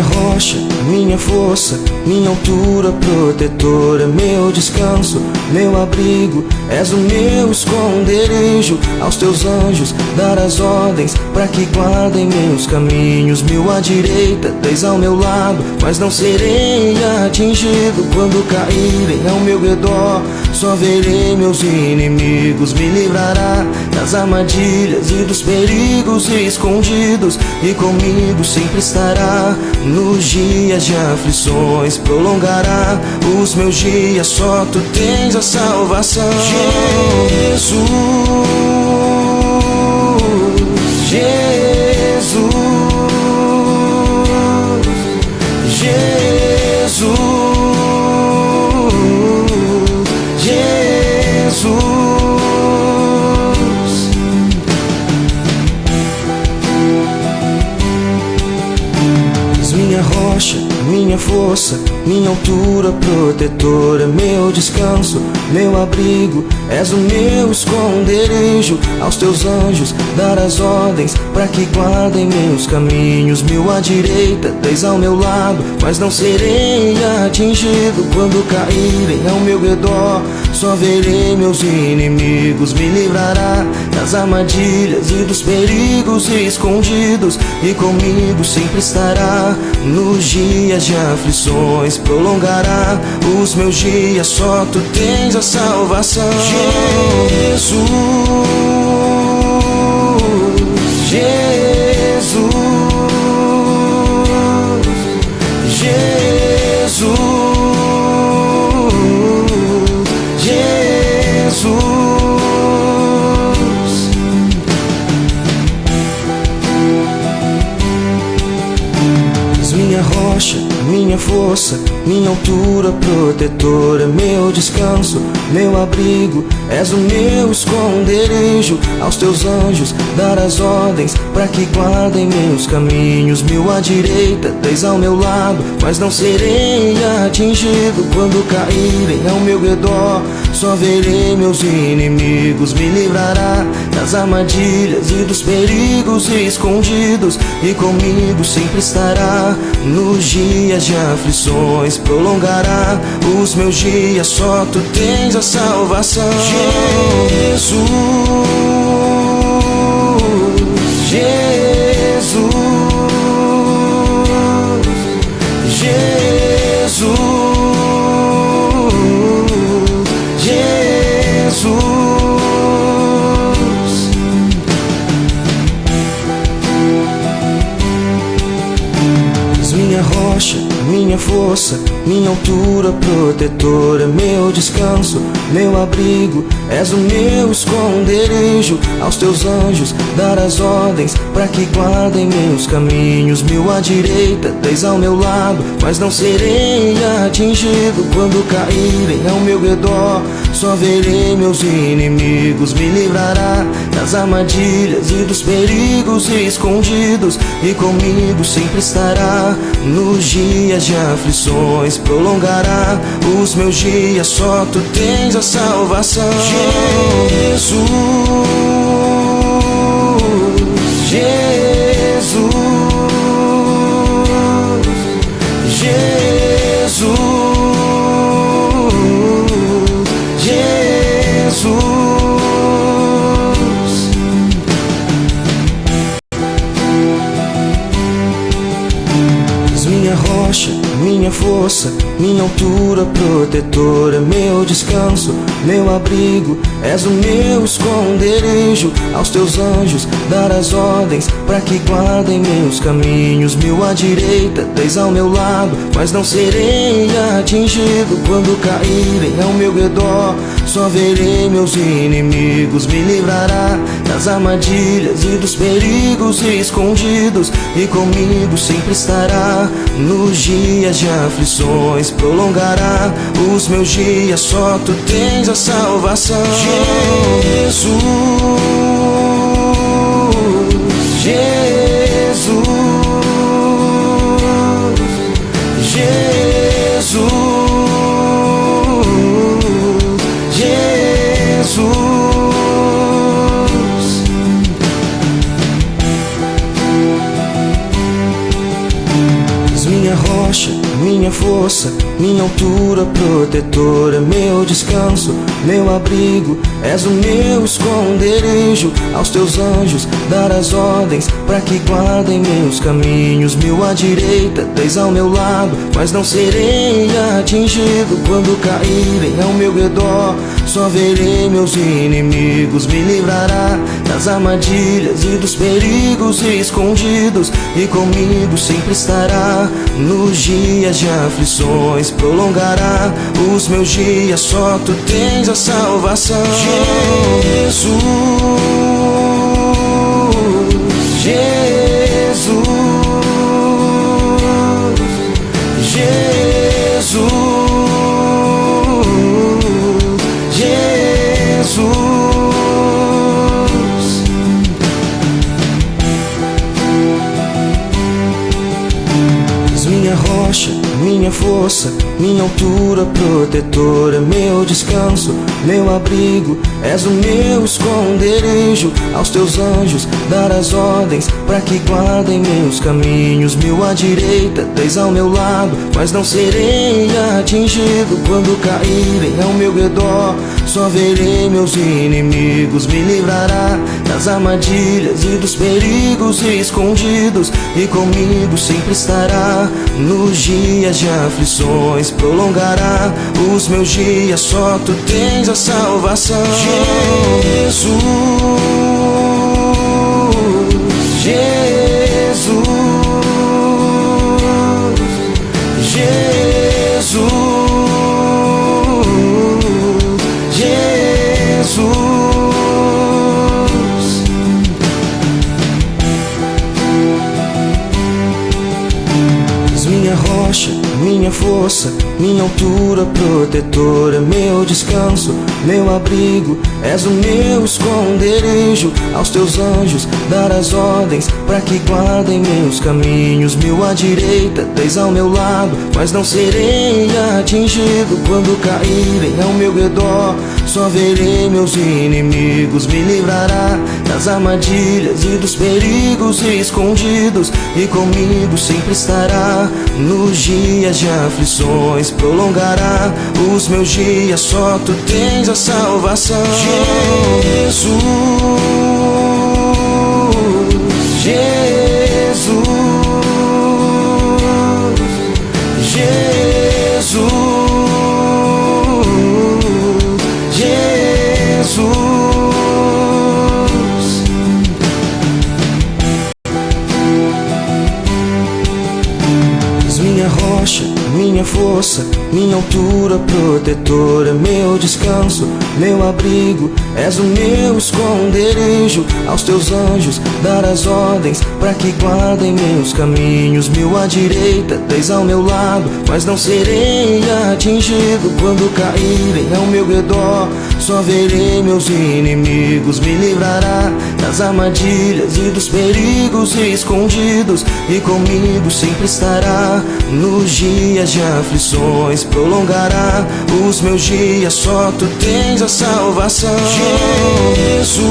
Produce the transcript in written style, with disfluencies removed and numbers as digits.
minha rocha, minha força, minha altura protetora, meu descanso, meu abrigo, és o meu esconderijo. Aos teus anjos darás ordens para que guardem meus caminhos. Mil à direita, 10 ao meu lado, mas não serei atingido. Quando caírem ao meu redor, só verei meus inimigos. Me livrará das armadilhas e dos perigos escondidos, e comigo sempre estará nos dias de aflições. Prolongará os meus dias, só tu tens a salvação. Jesus, Jesus, Jesus, Jesus. Minha rocha, minha força, minha altura protetora, meu descanso, meu abrigo, és o meu esconderijo. Aos teus anjos darás ordens para que guardem meus caminhos. Mil à direita, 10 ao meu lado, mas não serei atingido. Quando caírem ao meu redor, só verei meus inimigos. Me livrará das armadilhas e dos perigos escondidos, e comigo sempre estará nos dias de aflições. Prolongará os meus dias, só tu tens a salvação. Jesus, Jesus, Jesus, Jesus. Minha rocha, minha força, minha altura protetora, meu descanso, meu abrigo, és o meu esconderijo. Aos teus anjos darás ordens para que guardem meus caminhos. Mil à direita, 10 ao meu lado, mas não serei atingido. Quando caírem ao meu redor, só verei meus inimigos. Me livrará das armadilhas e dos perigos escondidos, e comigo sempre estará nos dias de aflições. Prolongará os meus dias, só tu tens a salvação. Jesus, Jesus, Jesus, Jesus. Minha rocha, minha força, minha altura protetora, meu descanso, meu abrigo, és o meu esconderijo. Aos teus anjos darás ordens para que guardem meus caminhos. Mil à direita, 10 ao meu lado, mas não serei atingido. Quando caírem ao meu redor, só verei meus inimigos. Me livrará das armadilhas e dos perigos escondidos, e comigo sempre estará nos dias de aflições. Prolongará os meus dias, só tu tens a salvação. Jesus, Jesus, Jesus, Jesus. Minha rocha, minha força, minha altura protetora, meu descanso, meu abrigo, és o meu esconderijo. Aos teus anjos darás ordens para que guardem meus caminhos. Mil à direita, 10 ao meu lado, mas não serei atingido. Quando caírem ao meu redor, só verei meus inimigos. Me livrará das armadilhas e dos perigos escondidos, e comigo sempre estará nos dias de aflições. Prolongará os meus dias, só tu tens a salvação. Jesus, Jesus, Jesus, Jesus. rocha, minha força, minha altura protetora, meu descanso, meu abrigo, és o meu esconderijo. Aos teus anjos dar as ordens para que guardem meus caminhos. Mil à direita, 10 ao meu lado, mas não serei atingido. Quando caírem ao meu redor, só verei meus inimigos. Me livrará das armadilhas e dos perigos escondidos, e comigo sempre estará nos dias de aflições. Prolongará os meus dias, só tu tens a salvação. Jesus, Jesus, Jesus, Jesus. Minha rocha, minha força, minha altura protetora, meu descanso, meu abrigo, és o meu esconderijo. Aos teus anjos dar as ordens para que guardem meus caminhos. Mil à direita, 10 ao meu lado, mas não serei atingido. Quando caírem ao meu redor, só verei meus inimigos. Me livrará das armadilhas e dos perigos escondidos, e comigo sempre estará nos dias de aflições. Prolongará os meus dias, só tu tens a salvação. Jesus, Jesus, Jesus, Jesus. Minha rocha, minha força, minha altura protetora, meu descanso, meu abrigo, és o meu esconderijo. Aos teus anjos dar as ordens para que guardem meus caminhos. Mil à direita, 10 ao meu lado, mas não serei atingido. Quando caírem ao meu redor, só verei meus inimigos. Me livrará das armadilhas e dos perigos escondidos, e comigo sempre estará nos dias de aflições. Prolongará os meus dias, só tu tens a salvação. Jesus, Jesus, Jesus, Jesus. Minha rocha, minha força, minha altura protetora, meu descanso, meu abrigo, és o meu esconderijo. Aos teus anjos dar as ordens para que guardem meus caminhos. Mil à direita, 10 ao meu lado, mas não serei atingido. Quando caírem ao meu redor, só verei meus inimigos. Me livrará das armadilhas e dos perigos escondidos, e comigo sempre estará nos dias de aflições. Prolongará os meus dias, só tu tens a salvação. Jesus,